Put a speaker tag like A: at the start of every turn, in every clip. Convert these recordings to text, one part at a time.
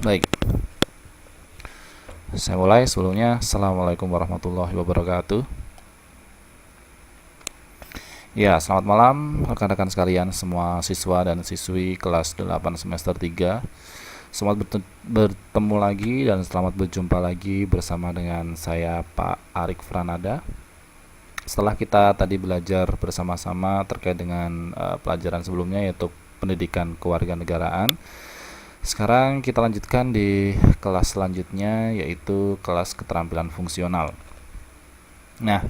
A: Baik, saya mulai. Sebelumnya, Assalamualaikum warahmatullahi wabarakatuh. Ya, selamat malam rekan-rekan sekalian, semua siswa dan siswi kelas 8 semester 3. Selamat bertemu lagi dan selamat berjumpa lagi bersama dengan saya Pak Arik Franada. Setelah kita tadi belajar bersama-sama terkait dengan pelajaran sebelumnya, yaitu pendidikan kewarganegaraan, sekarang kita lanjutkan di kelas selanjutnya, yaitu kelas keterampilan fungsional. Nah,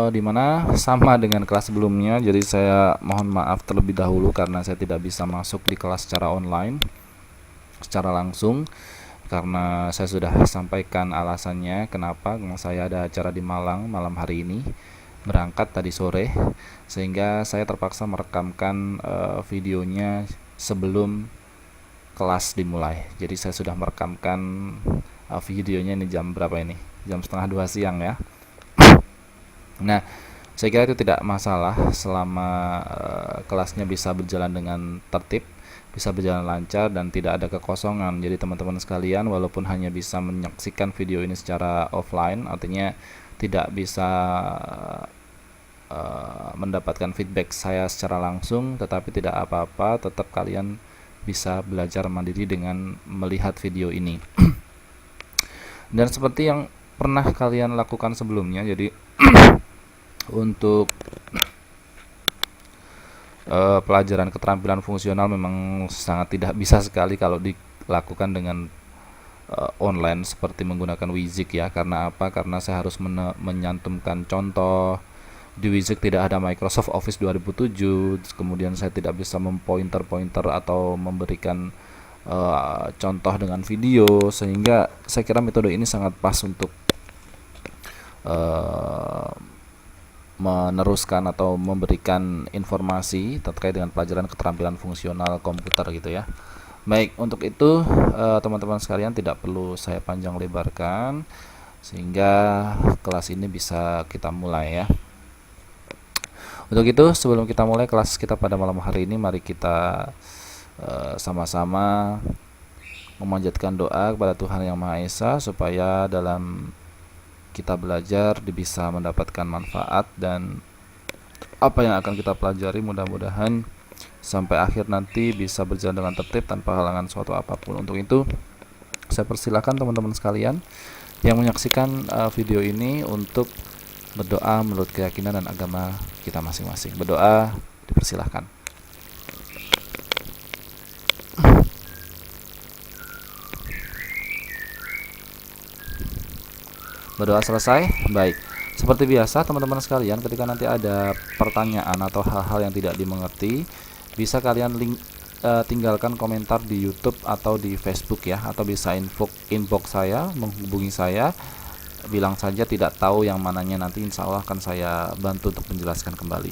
A: dimana sama dengan kelas sebelumnya, jadi saya mohon maaf terlebih dahulu karena saya tidak bisa masuk di kelas secara online, secara langsung, karena saya sudah sampaikan alasannya kenapa. Karena saya ada acara di Malang malam hari ini, berangkat tadi sore, sehingga saya terpaksa merekamkan videonya sebelum kelas dimulai. Jadi saya sudah merekamkan videonya ini jam berapa ini? Jam setengah 2 siang ya. Nah, saya kira itu tidak masalah selama kelasnya bisa berjalan dengan tertib, bisa berjalan lancar dan tidak ada kekosongan. Jadi teman-teman sekalian, walaupun hanya bisa menyaksikan video ini secara offline, artinya tidak bisa mendapatkan feedback saya secara langsung, tetapi tidak apa-apa, tetap kalian bisa belajar mandiri dengan melihat video ini. Dan seperti yang pernah kalian lakukan sebelumnya, jadi untuk pelajaran keterampilan fungsional memang sangat tidak bisa sekali kalau dilakukan dengan online seperti menggunakan Wizik ya. Karena apa? Karena saya harus menyantumkan contoh. Di Wizik tidak ada Microsoft Office 2007, kemudian saya tidak bisa mempointer-pointer atau memberikan contoh dengan video, sehingga saya kira metode ini sangat pas untuk meneruskan atau memberikan informasi terkait dengan pelajaran keterampilan fungsional komputer gitu ya. Baik, untuk itu teman-teman sekalian tidak perlu saya panjang lebarkan, sehingga kelas ini bisa kita mulai ya. Untuk itu, sebelum kita mulai kelas kita pada malam hari ini, mari kita sama-sama memanjatkan doa kepada Tuhan Yang Maha Esa supaya dalam kita belajar bisa mendapatkan manfaat, dan apa yang akan kita pelajari mudah-mudahan sampai akhir nanti bisa berjalan dengan tertib tanpa halangan suatu apapun. Untuk itu, saya persilakan teman-teman sekalian yang menyaksikan video ini untuk berdoa menurut keyakinan dan agama kita masing-masing. Berdoa dipersilahkan. Berdoa selesai. Baik, seperti biasa teman-teman sekalian, ketika nanti ada pertanyaan atau hal-hal yang tidak dimengerti, bisa kalian tinggalkan komentar di YouTube atau di Facebook ya, atau bisa inbox saya, menghubungi saya, bilang saja tidak tahu yang mananya, nanti insya Allah akan saya bantu untuk menjelaskan kembali.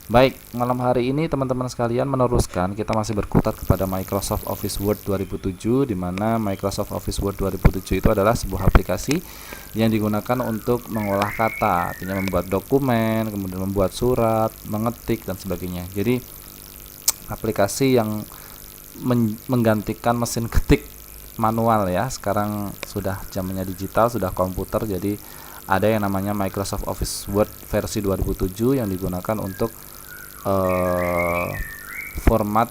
A: Baik, malam hari ini teman-teman sekalian meneruskan, kita masih berkutat kepada Microsoft Office Word 2007, di mana Microsoft Office Word 2007 itu adalah sebuah aplikasi yang digunakan untuk mengolah kata, artinya membuat dokumen, kemudian membuat surat, mengetik dan sebagainya. Jadi aplikasi yang menggantikan mesin ketik manual ya. Sekarang sudah zamannya digital, sudah komputer, jadi ada yang namanya Microsoft Office Word versi 2007 yang digunakan untuk format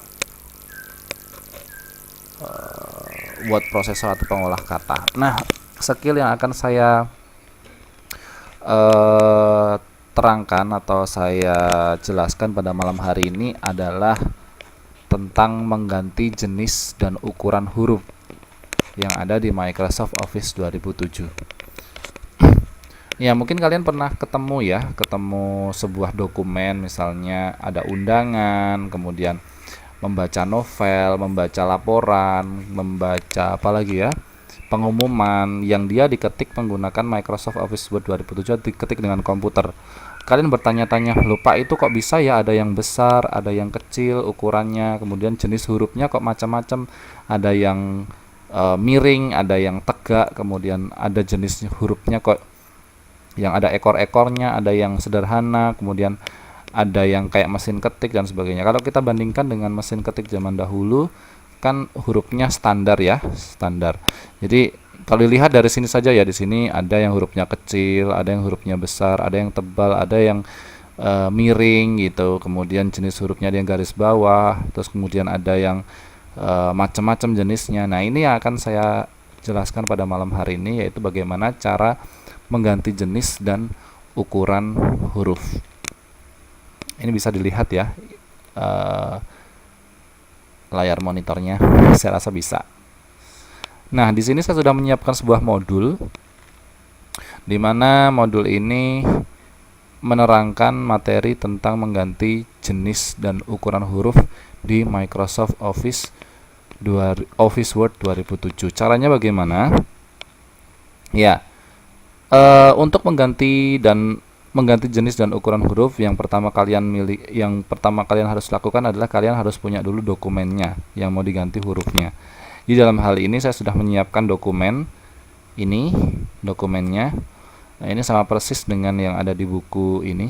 A: word processor atau pengolah kata. Nah, skill yang akan saya terangkan atau saya jelaskan pada malam hari ini adalah tentang mengganti jenis dan ukuran huruf yang ada di Microsoft Office 2007. Ya, mungkin kalian pernah ketemu sebuah dokumen, misalnya ada undangan, kemudian membaca novel, membaca laporan, membaca pengumuman yang dia diketik menggunakan Microsoft Office Word 2007, diketik dengan komputer. Kalian bertanya-tanya, lupa itu kok bisa ya, ada yang besar, ada yang kecil ukurannya, kemudian jenis hurufnya kok macam-macam, ada yang miring, ada yang tegak, kemudian ada jenis hurufnya kok yang ada ekor-ekornya, ada yang sederhana, kemudian ada yang kayak mesin ketik dan sebagainya. Kalau kita bandingkan dengan mesin ketik zaman dahulu, kan hurufnya standar ya, standar. Jadi kalau dilihat dari sini saja ya, di sini ada yang hurufnya kecil, ada yang hurufnya besar, ada yang tebal, ada yang miring gitu. Kemudian jenis hurufnya ada yang garis bawah, terus kemudian ada yang macam-macam jenisnya. Nah, ini yang akan saya jelaskan pada malam hari ini, yaitu bagaimana cara mengganti jenis dan ukuran huruf. Ini bisa dilihat ya, layar monitornya, saya rasa bisa. Nah, di sini saya sudah menyiapkan sebuah modul, di mana modul ini menerangkan materi tentang mengganti jenis dan ukuran huruf di Microsoft Office Word 2007. Caranya bagaimana? Ya, untuk mengganti jenis dan ukuran huruf, yang pertama kalian harus lakukan adalah kalian harus punya dulu dokumennya yang mau diganti hurufnya. Di dalam hal ini saya sudah menyiapkan dokumen ini, dokumennya. Nah, ini sama persis dengan yang ada di buku ini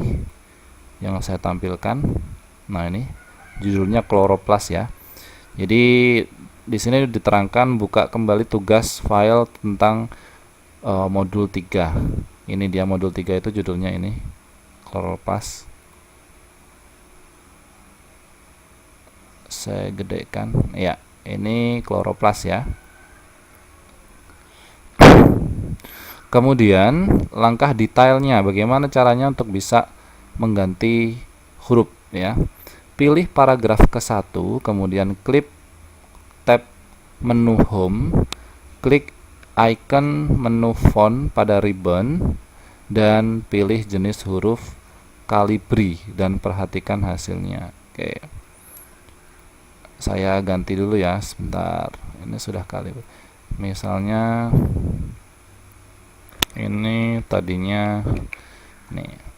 A: yang saya tampilkan. Nah, ini judulnya Chloroplast ya. Jadi di sini diterangkan buka kembali tugas file tentang modul 3. Ini dia modul 3, itu judulnya ini Chloroplast. Saya gedekan. Ya, ini Chloroplast ya. Kemudian langkah detailnya, bagaimana caranya untuk bisa mengganti huruf ya. Pilih paragraf ke-1, kemudian klik tab menu home, klik icon menu font pada ribbon, dan pilih jenis huruf Calibri dan perhatikan hasilnya. Oke, saya ganti dulu ya, sebentar. Ini sudah Calibri. Misalnya ini tadinya nih.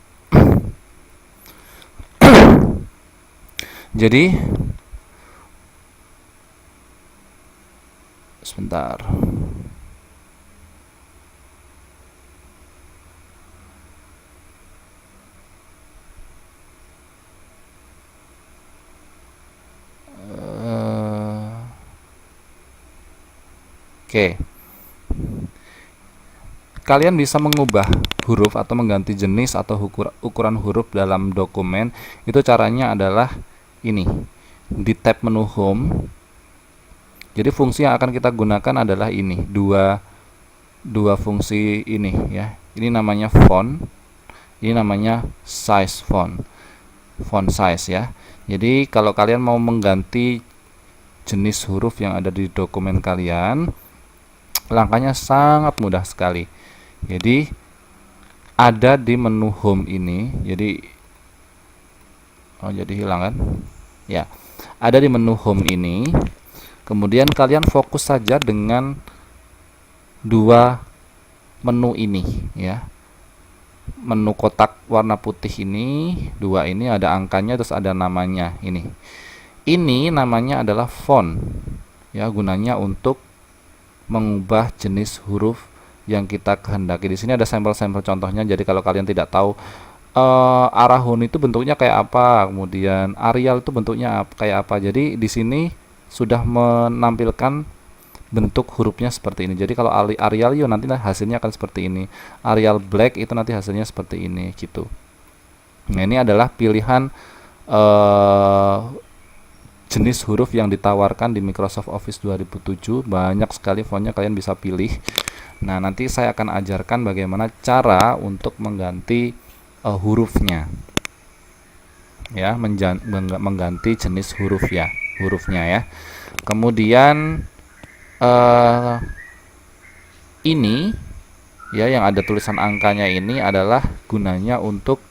A: Jadi sebentar. Oke. Kalian bisa mengubah huruf atau mengganti jenis atau ukuran huruf dalam dokumen. Itu caranya adalah ini, di tab menu home. Jadi fungsi yang akan kita gunakan adalah ini, dua fungsi ini ya. Ini namanya font, ini namanya size font size ya. Jadi kalau kalian mau mengganti jenis huruf yang ada di dokumen kalian, langkahnya sangat mudah sekali. Jadi ada di menu home ini. Jadi hilang kan? Ya, ada di menu home ini. Kemudian kalian fokus saja dengan dua menu ini ya. Menu kotak warna putih ini, dua ini ada angkanya terus ada namanya ini. Ini namanya adalah font ya, gunanya untuk mengubah jenis huruf yang kita kehendaki. Di sini ada sampel-sampel contohnya. Jadi kalau kalian tidak tahu Arahun itu bentuknya kayak apa, kemudian Arial itu bentuknya kayak apa, jadi di sini sudah menampilkan bentuk hurufnya seperti ini. Jadi kalau Arial yo nanti hasilnya akan seperti ini. Arial Black itu nanti hasilnya seperti ini gitu. Nah, ini adalah pilihan jenis huruf yang ditawarkan di Microsoft Office 2007. Banyak sekali fontnya, kalian bisa pilih. Nah, nanti saya akan ajarkan bagaimana cara untuk mengganti hurufnya ya, mengganti jenis hurufnya ya. Kemudian ini ya, yang ada tulisan angkanya ini adalah gunanya untuk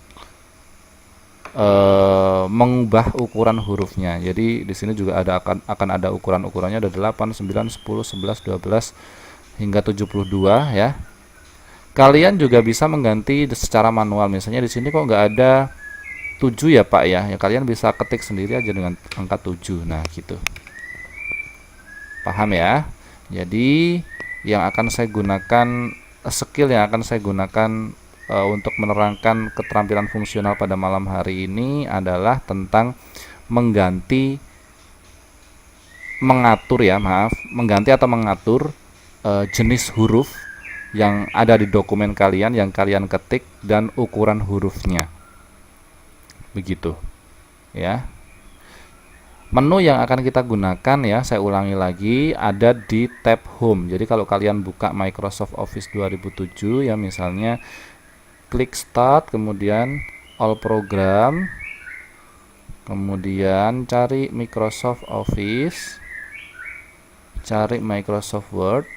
A: mengubah ukuran hurufnya. Jadi di sini juga akan ada ukurannya, ada 8, 9, 10, 11, 12 hingga 72 ya. Kalian juga bisa mengganti secara manual. Misalnya di sini kok nggak ada 7 ya Pak ya. Ya kalian bisa ketik sendiri aja dengan angka 7. Nah, gitu. Paham ya? Jadi yang akan saya gunakan, skill yang akan saya gunakan untuk menerangkan keterampilan fungsional pada malam hari ini adalah tentang mengganti mengatur ya, maaf, mengganti atau mengatur jenis huruf yang ada di dokumen kalian yang kalian ketik dan ukuran hurufnya. Begitu ya. Menu yang akan kita gunakan ya, saya ulangi lagi, ada di tab Home. Jadi kalau kalian buka Microsoft Office 2007 ya, misalnya klik Start, kemudian All Program, kemudian cari Microsoft Office, cari Microsoft Word.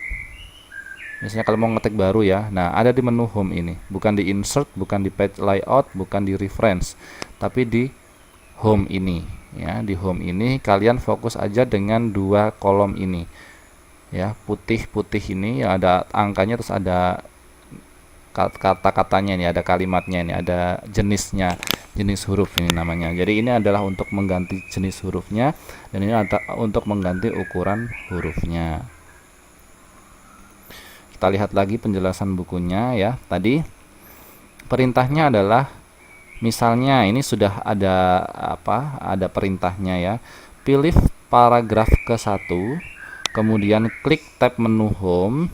A: Misalnya kalau mau ngetik baru ya, nah ada di menu Home ini, bukan di Insert, bukan di Page Layout, bukan di Reference, tapi di Home ini. Ya, di Home ini kalian fokus aja dengan dua kolom ini. Ya, putih-putih ini ya, ada angkanya, terus ada kata-katanya ini, ada kalimatnya ini, ada jenisnya, jenis huruf ini namanya. Jadi ini adalah untuk mengganti jenis hurufnya, dan ini untuk mengganti ukuran hurufnya. Kita lihat lagi penjelasan bukunya ya. Tadi perintahnya adalah, misalnya ini sudah ada ada perintahnya ya. Pilih paragraf ke-1, kemudian klik tab menu Home,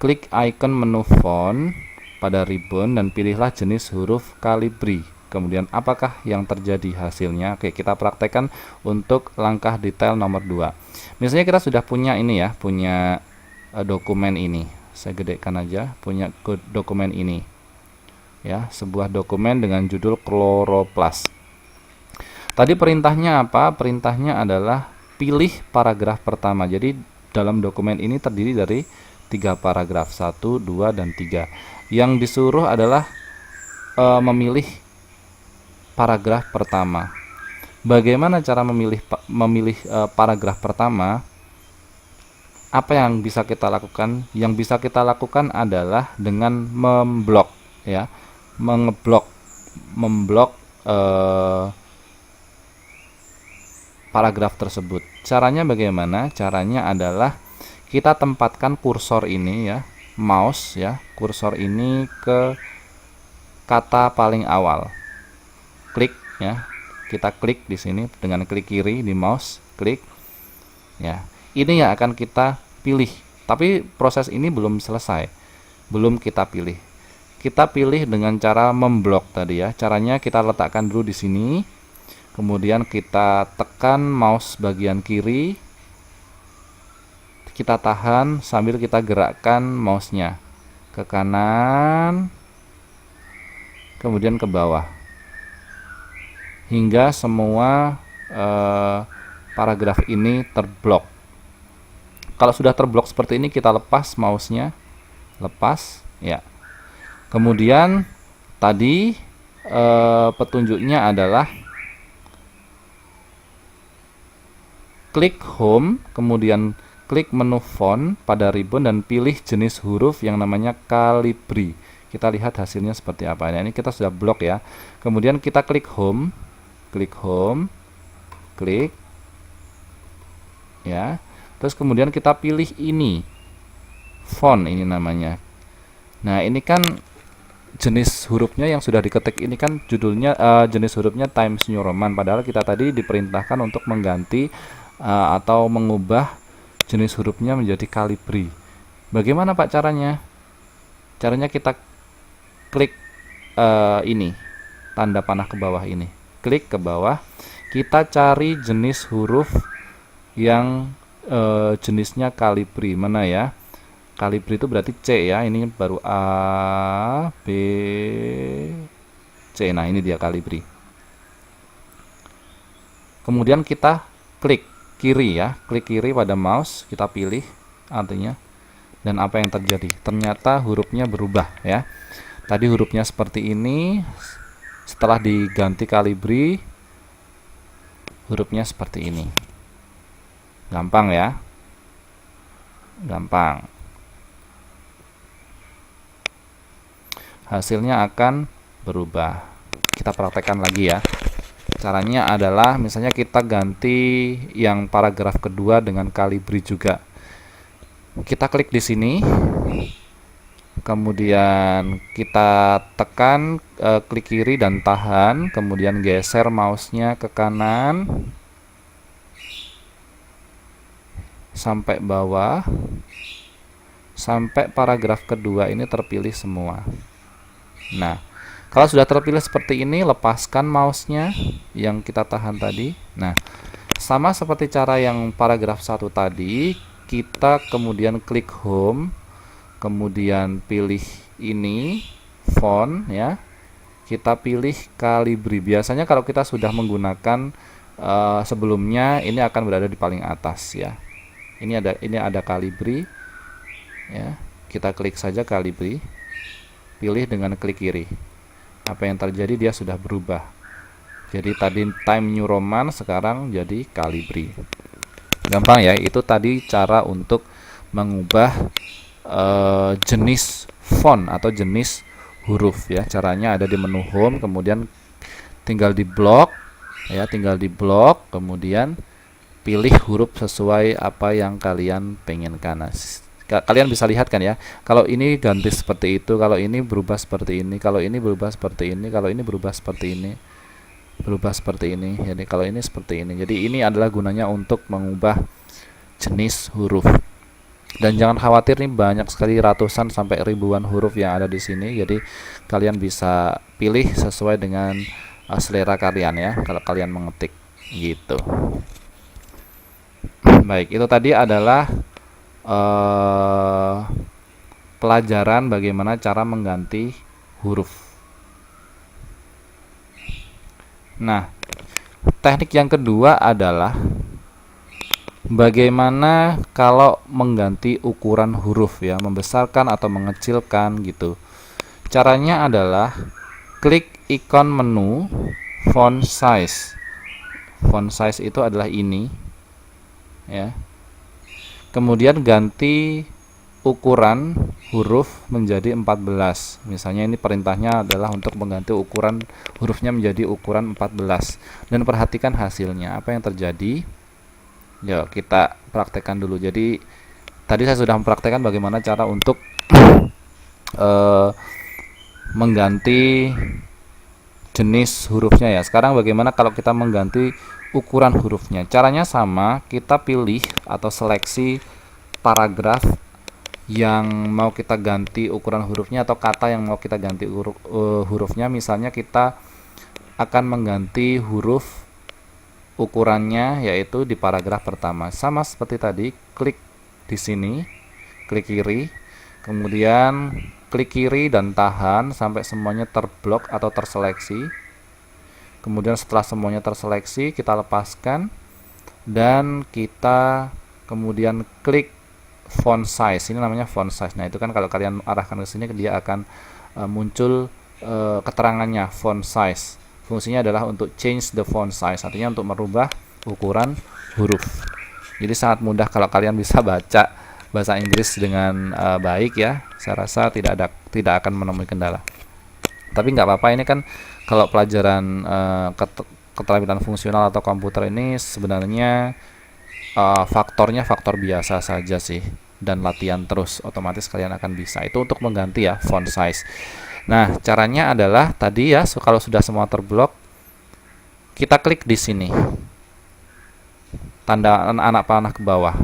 A: klik icon menu font pada ribbon dan pilihlah jenis huruf Calibri. Kemudian apakah yang terjadi hasilnya? Oke, kita praktekkan untuk langkah detail nomor 2. Misalnya kita sudah punya ini ya, punya dokumen ini. Saya gedekan aja, punya dokumen ini. Ya, sebuah dokumen dengan judul Chloroplast. Tadi perintahnya apa? Perintahnya adalah pilih paragraf pertama. Jadi dalam dokumen ini terdiri dari 3 paragraf, 1, 2, dan 3. Yang disuruh adalah memilih paragraf pertama. Bagaimana cara memilih paragraf pertama? Apa yang bisa kita lakukan? Yang bisa kita lakukan adalah dengan memblok ya, memblok paragraf tersebut. Caranya bagaimana? Caranya adalah kita tempatkan kursor ini ya, mouse ya, kursor ini ke kata paling awal. Klik ya. Kita klik di sini dengan klik kiri di mouse, klik. Ya. Ini yang akan kita pilih. Tapi proses ini belum selesai. Belum kita pilih. Kita pilih dengan cara memblok tadi ya. Caranya kita letakkan dulu di sini. Kemudian kita tekan mouse bagian kiri. Kita tahan sambil kita gerakkan mouse-nya ke kanan, kemudian ke bawah, hingga semua paragraf ini terblok. Kalau sudah terblok seperti ini, kita lepas mouse-nya, lepas ya. Kemudian tadi petunjuknya adalah klik Home, kemudian klik menu font pada ribbon dan pilih jenis huruf yang namanya Calibri. Kita lihat hasilnya seperti apa. Nah, ini kita sudah blok ya. Kemudian kita klik Home, klik ya. Terus kemudian kita pilih ini, font ini namanya. Nah, ini kan jenis hurufnya yang sudah diketik ini kan judulnya jenis hurufnya Times New Roman, padahal kita tadi diperintahkan untuk mengganti atau mengubah jenis hurufnya menjadi Calibri. Bagaimana Pak caranya? Caranya kita klik ini, tanda panah ke bawah ini. Klik ke bawah, kita cari jenis huruf yang jenisnya Calibri. Mana ya? Calibri itu berarti C ya. Ini baru A, B, C. Nah, ini dia Calibri. Kemudian kita klik kiri ya, klik kiri pada mouse, kita pilih artinya. Dan apa yang terjadi? Ternyata hurufnya berubah ya. Tadi hurufnya seperti ini, setelah diganti Calibri hurufnya seperti ini. Gampang ya, gampang. Hasilnya akan berubah. Kita praktekkan lagi ya. Caranya adalah misalnya kita ganti yang paragraf kedua dengan Calibri juga. Kita klik di sini, kemudian kita tekan klik kiri dan tahan, kemudian geser mouse-nya ke kanan. sampai bawah, sampai paragraf kedua ini terpilih semua. Nah, kalau sudah terpilih seperti ini, lepaskan mouse-nya yang kita tahan tadi. Nah, sama seperti cara yang paragraf 1 tadi, kita kemudian klik home, kemudian pilih ini font ya. Kita pilih Calibri. Biasanya kalau kita sudah menggunakan sebelumnya, ini akan berada di paling atas ya. Ini ada Calibri ya. Kita klik saja Calibri. Pilih dengan klik kiri. Apa yang terjadi, dia sudah berubah. Jadi tadi Time New Roman, sekarang jadi Calibri. Gampang ya, itu tadi cara untuk mengubah jenis font atau jenis huruf ya. Caranya ada di menu home, kemudian tinggal di blok ya, kemudian pilih huruf sesuai apa yang kalian penginkan. Nah, kalian bisa lihat kan ya, kalau ini ganti seperti itu, kalau ini berubah seperti ini, kalau ini berubah seperti ini, kalau ini berubah seperti ini, jadi kalau ini seperti ini. Jadi ini adalah gunanya untuk mengubah jenis huruf. Dan jangan khawatir, nih banyak sekali, ratusan sampai ribuan huruf yang ada di sini. Jadi kalian bisa pilih sesuai dengan selera kalian ya, kalau kalian mengetik gitu. Baik, itu tadi adalah pelajaran bagaimana cara mengganti huruf. Nah, teknik yang kedua adalah bagaimana kalau mengganti ukuran huruf ya, membesarkan atau mengecilkan gitu. Caranya adalah klik ikon menu font size. Font size itu adalah ini ya. Kemudian ganti ukuran huruf menjadi 14. Misalnya ini perintahnya adalah untuk mengganti ukuran hurufnya menjadi ukuran 14. Dan perhatikan hasilnya, apa yang terjadi. Yuk kita praktekkan dulu. Jadi tadi saya sudah mempraktekkan bagaimana cara untuk mengganti jenis hurufnya ya. Sekarang bagaimana kalau kita mengganti ukuran hurufnya? Caranya sama, kita pilih atau seleksi paragraf yang mau kita ganti ukuran hurufnya atau kata yang mau kita ganti hurufnya. Misalnya kita akan mengganti huruf ukurannya yaitu di paragraf pertama. Sama seperti tadi, klik di sini, klik kiri, kemudian klik kiri dan tahan sampai semuanya terblok atau terseleksi. Kemudian setelah semuanya terseleksi, kita lepaskan dan kita kemudian klik font size. Ini namanya font size. Nah, itu kan kalau kalian arahkan ke sini, dia akan muncul keterangannya font size. Fungsinya adalah untuk change the font size, artinya untuk merubah ukuran huruf. Jadi sangat mudah kalau kalian bisa baca bahasa Inggris dengan baik ya. Saya rasa tidak akan menemui kendala. Tapi nggak apa-apa, ini kan kalau pelajaran keterampilan fungsional atau komputer ini sebenarnya faktornya faktor biasa saja sih, dan latihan terus otomatis kalian akan bisa. Itu untuk mengganti ya font size. Nah, caranya adalah tadi ya, kalau sudah semua terblok, kita klik di sini tanda anak panah ke bawah.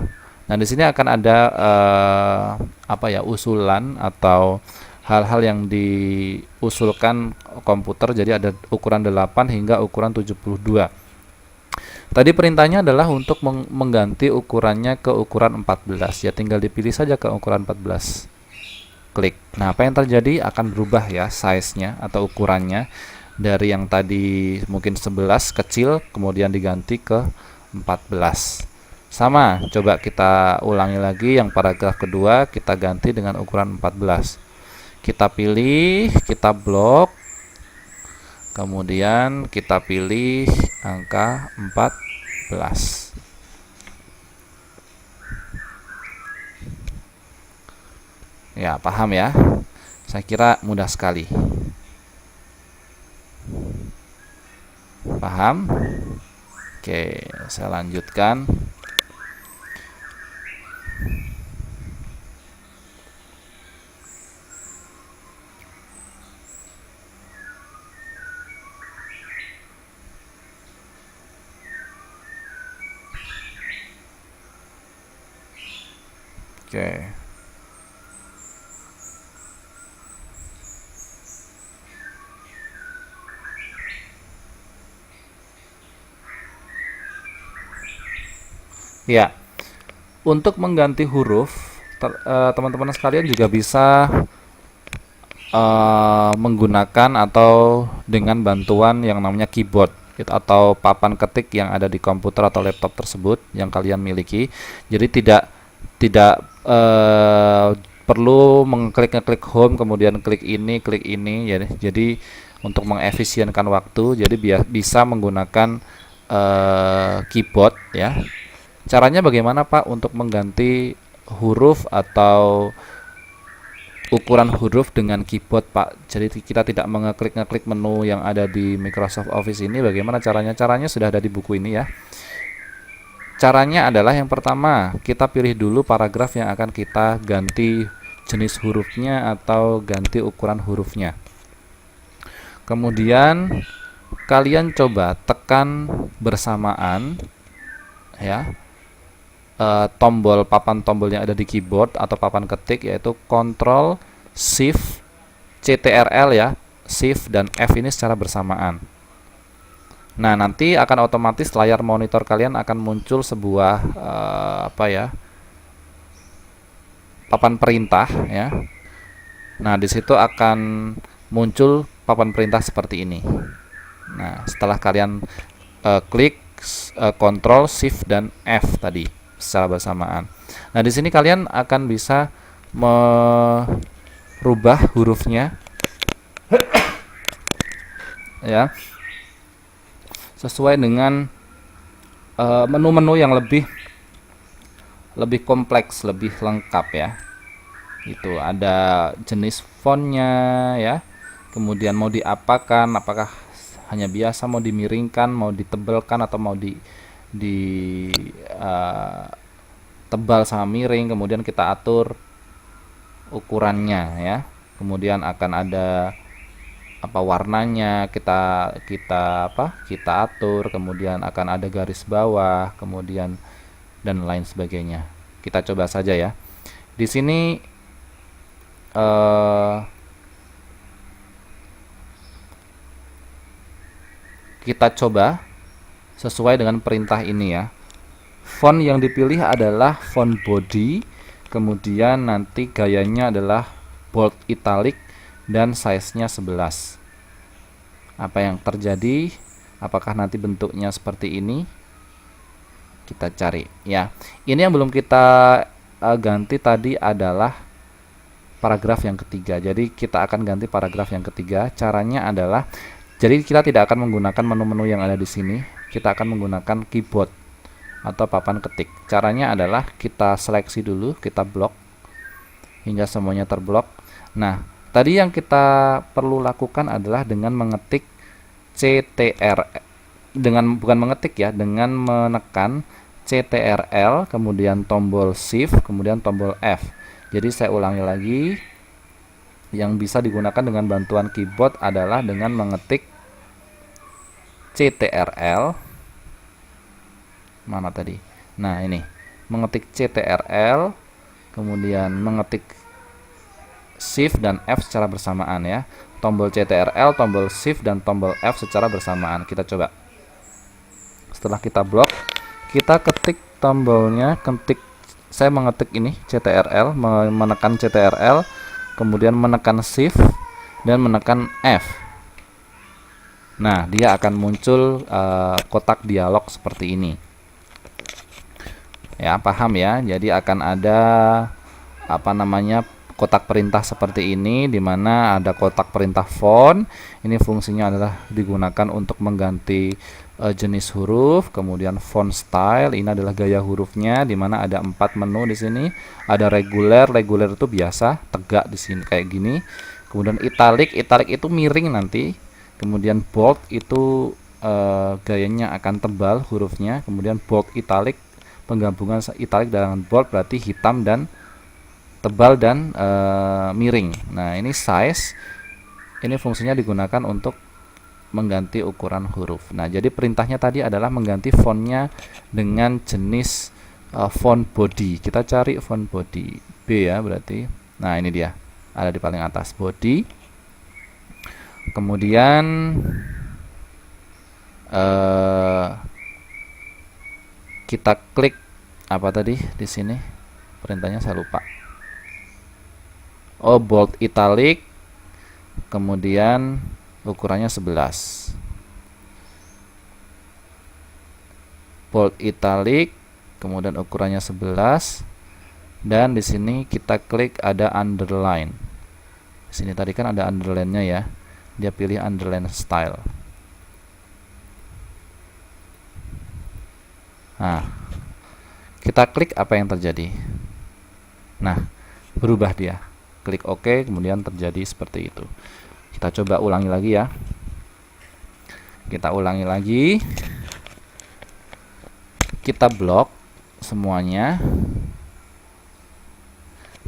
A: Nah, di sini akan ada usulan atau hal-hal yang diusulkan komputer. Jadi ada ukuran 8 hingga ukuran 72. Tadi perintahnya adalah untuk mengganti ukurannya ke ukuran 14. Ya tinggal dipilih saja ke ukuran 14. Klik. Nah, apa yang terjadi akan berubah ya size-nya atau ukurannya dari yang tadi mungkin 11 kecil kemudian diganti ke 14. Sama, coba kita ulangi lagi yang paragraf kedua, kita ganti dengan ukuran 14. Kita pilih, kita blok, kemudian kita pilih angka 14. Ya, paham ya? Saya kira mudah sekali. Paham? Oke, saya lanjutkan. Oke. Ya, untuk mengganti huruf, teman-teman sekalian juga bisa menggunakan atau dengan bantuan yang namanya keyboard gitu, atau papan ketik yang ada di komputer atau laptop tersebut yang kalian miliki. Jadi tidak perlu ngeklik home kemudian klik ini ya. Jadi untuk mengefisienkan waktu, jadi bisa menggunakan keyboard ya. Caranya bagaimana Pak untuk mengganti huruf atau ukuran huruf dengan keyboard Pak? Jadi kita tidak ngeklik menu yang ada di Microsoft Office ini. Bagaimana caranya? Caranya sudah ada di buku ini ya. Caranya adalah yang pertama, kita pilih dulu paragraf yang akan kita ganti jenis hurufnya atau ganti ukuran hurufnya. Kemudian kalian coba tekan bersamaan ya. Tombol papan tombol yang ada di keyboard atau papan ketik, yaitu Ctrl Shift CTRL ya, Shift dan F ini secara bersamaan. Nah, nanti akan otomatis layar monitor kalian akan muncul sebuah papan perintah ya. Nah, di situ akan muncul papan perintah seperti ini. Nah, setelah kalian klik Ctrl Shift dan F tadi secara bersamaan. Nah, di sini kalian akan bisa merubah hurufnya ya, sesuai dengan menu-menu yang lebih kompleks, lebih lengkap ya. Itu ada jenis fontnya ya. Kemudian mau diapakan, apakah hanya biasa, mau dimiringkan, mau ditebelkan, atau mau tebal sama miring. Kemudian kita atur ukurannya ya. Kemudian akan ada warnanya kita atur. Kemudian akan ada garis bawah, kemudian dan lain sebagainya. Kita coba saja ya. Di sini kita coba sesuai dengan perintah ini ya. Font yang dipilih adalah font body, kemudian nanti gayanya adalah bold italic dan size-nya 11. Apa yang terjadi? Apakah nanti bentuknya seperti ini? Kita cari ya. Ini yang belum kita ganti tadi adalah paragraf yang ketiga. Jadi kita akan ganti paragraf yang ketiga. Caranya adalah, jadi kita tidak akan menggunakan menu-menu yang ada di sini. Kita akan menggunakan keyboard atau papan ketik. Caranya adalah kita seleksi dulu, kita blok hingga semuanya terblok. Nah, tadi yang kita perlu lakukan adalah dengan mengetik CTRL, bukan mengetik ya, dengan menekan CTRL, kemudian tombol Shift, kemudian tombol F. Jadi saya ulangi lagi, yang bisa digunakan dengan bantuan keyboard adalah dengan mengetik CTRL, mana tadi? Nah, ini mengetik CTRL, kemudian mengetik Shift dan F secara bersamaan ya. Tombol CTRL, tombol Shift dan tombol F secara bersamaan. Kita coba. Setelah kita blok, kita ketik tombolnya, saya mengetik ini CTRL, menekan CTRL, kemudian menekan Shift dan menekan F. Nah, dia akan muncul kotak dialog seperti ini. Ya, paham ya? Jadi akan ada kotak perintah seperti ini, di mana ada kotak perintah font. Ini fungsinya adalah digunakan untuk mengganti jenis huruf, kemudian font style, ini adalah gaya hurufnya, di mana ada 4 menu di sini. Ada reguler itu biasa, tegak di sini kayak gini. Kemudian italic itu miring nanti. Kemudian bold itu gayanya akan tebal hurufnya. Kemudian bold italic, penggabungan italic dengan bold berarti hitam dan tebal dan miring. Nah, ini size, ini fungsinya digunakan untuk mengganti ukuran huruf. Nah, jadi perintahnya tadi adalah mengganti fontnya dengan jenis font body. Kita cari font body B ya berarti. Nah ini dia, ada di paling atas body. Kemudian kita klik apa tadi di sini, perintahnya saya lupa. Oh, bold italic, kemudian ukurannya 11. Bold italic, kemudian ukurannya 11, dan di sini kita klik ada underline. Di sini tadi kan ada underline-nya ya. Dia pilih underline style. Nah, kita klik, apa yang terjadi? Nah, berubah dia. Klik OK, kemudian terjadi seperti itu. Kita coba ulangi lagi ya. Kita ulangi lagi. Kita blok semuanya.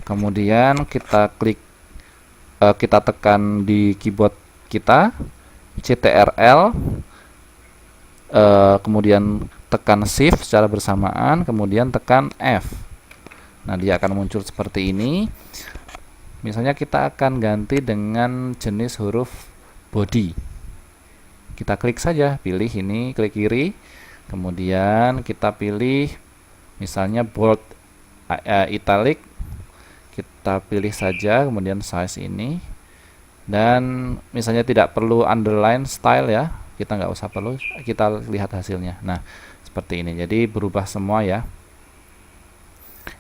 A: Kemudian kita klik, kita tekan di keyboard kita CTRL, kemudian tekan Shift secara bersamaan, kemudian tekan F. Nah, dia akan muncul seperti ini. Misalnya kita akan ganti dengan jenis huruf body. Kita klik saja, pilih ini, klik kiri, kemudian kita pilih misalnya bold italic, kita pilih saja, kemudian size ini, dan misalnya tidak perlu underline style ya, kita nggak usah perlu, kita lihat hasilnya. Nah, seperti ini, jadi berubah semua ya.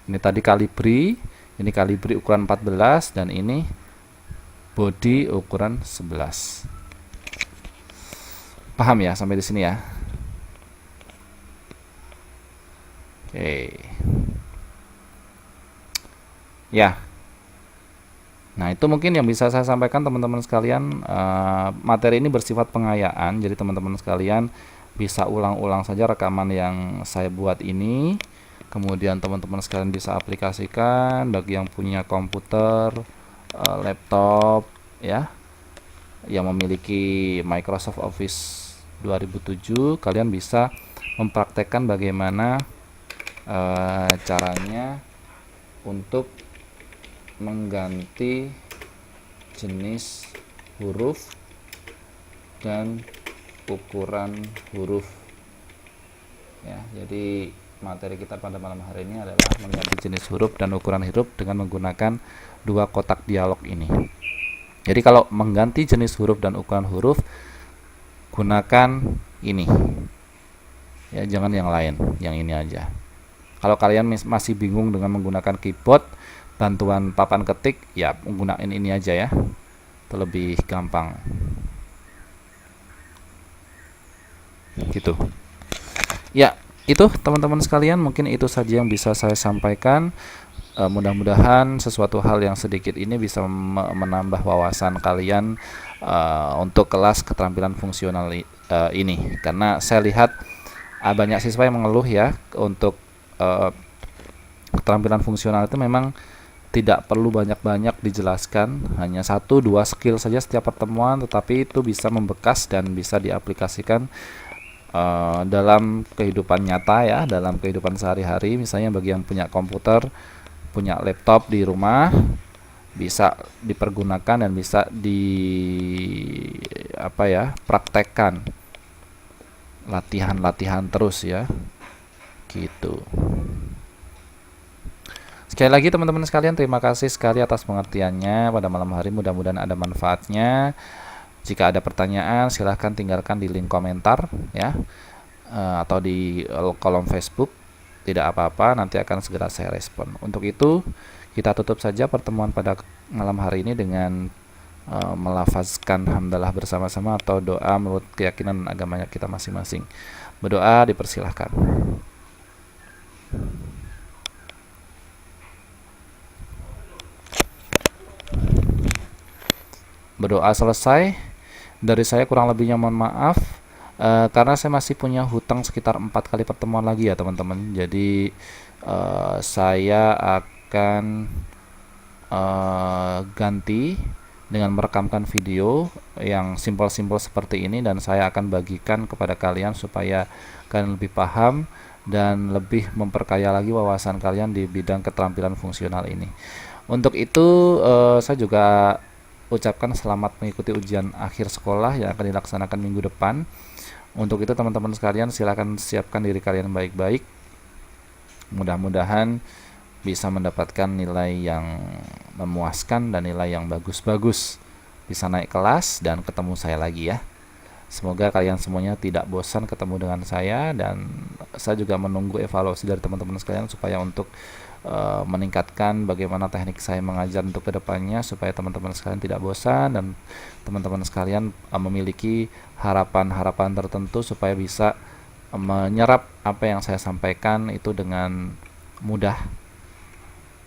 A: Ini tadi kalibri, ini kalibri ukuran 14, dan ini body ukuran 11. Paham ya sampai di sini ya? Oke. Ya. Nah, itu mungkin yang bisa saya sampaikan teman-teman sekalian. Materi ini bersifat pengayaan, jadi teman-teman sekalian bisa ulang-ulang saja rekaman yang saya buat ini. Kemudian teman-teman sekalian bisa aplikasikan bagi yang punya komputer, laptop ya, yang memiliki Microsoft Office 2007, kalian bisa mempraktekkan bagaimana caranya untuk mengganti jenis huruf dan ukuran huruf ya. Jadi materi kita pada malam hari ini adalah mengganti jenis huruf dan ukuran huruf dengan menggunakan dua kotak dialog ini. Jadi kalau mengganti jenis huruf dan ukuran huruf, gunakan ini ya, jangan yang lain, yang ini aja. Kalau kalian masih bingung dengan menggunakan keyboard, bantuan papan ketik, ya menggunakan ini aja ya, itu lebih gampang gitu ya. Itu teman-teman sekalian, mungkin itu saja yang bisa saya sampaikan. Mudah-mudahan sesuatu hal yang sedikit ini bisa menambah wawasan kalian untuk kelas keterampilan fungsional ini, karena saya lihat banyak siswa yang mengeluh ya, untuk keterampilan fungsional itu memang tidak perlu banyak-banyak dijelaskan, hanya 1-2 skill saja setiap pertemuan, tetapi itu bisa membekas dan bisa diaplikasikan dalam kehidupan nyata ya, dalam kehidupan sehari-hari. Misalnya bagi yang punya komputer, punya laptop di rumah, bisa dipergunakan dan bisa praktekkan, latihan terus ya, gitu. Sekali lagi teman-teman sekalian, terima kasih sekali atas pengertiannya pada malam hari, mudah-mudahan ada manfaatnya. Jika ada pertanyaan, silahkan tinggalkan di link komentar ya, atau di kolom Facebook. Tidak apa-apa, nanti akan segera saya respon. Untuk itu, kita tutup saja pertemuan pada malam hari ini dengan melafazkan hamdalah bersama-sama atau doa menurut keyakinan agamanya kita masing-masing. Berdoa dipersilahkan. Berdoa selesai. Dari saya kurang lebihnya mohon maaf, karena saya masih punya hutang sekitar 4 kali pertemuan lagi ya teman-teman. Jadi saya akan ganti dengan merekamkan video yang simpel-simpel seperti ini, dan saya akan bagikan kepada kalian supaya kalian lebih paham dan lebih memperkaya lagi wawasan kalian di bidang keterampilan fungsional ini. Untuk itu saya juga ucapkan selamat mengikuti ujian akhir sekolah yang akan dilaksanakan minggu depan. Untuk itu teman-teman sekalian silakan siapkan diri kalian baik-baik. Mudah-mudahan bisa mendapatkan nilai yang memuaskan dan nilai yang bagus-bagus. Bisa naik kelas dan ketemu saya lagi ya. Semoga kalian semuanya tidak bosan ketemu dengan saya, dan saya juga menunggu evaluasi dari teman-teman sekalian supaya untuk meningkatkan bagaimana teknik saya mengajar untuk kedepannya, supaya teman-teman sekalian tidak bosan dan teman-teman sekalian memiliki harapan-harapan tertentu supaya bisa menyerap apa yang saya sampaikan itu dengan mudah.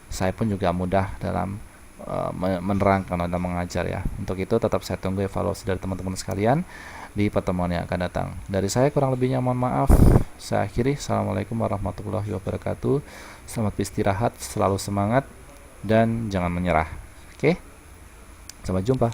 A: Saya pun juga mudah dalam menerangkan atau mengajar ya. Untuk itu tetap saya tunggu evaluasi dari teman-teman sekalian di pertemuan yang akan datang. Dari saya kurang lebihnya mohon maaf. Saya akhiri. Assalamualaikum warahmatullahi wabarakatuh. Selamat beristirahat, selalu semangat dan jangan menyerah. Oke. Sampai jumpa.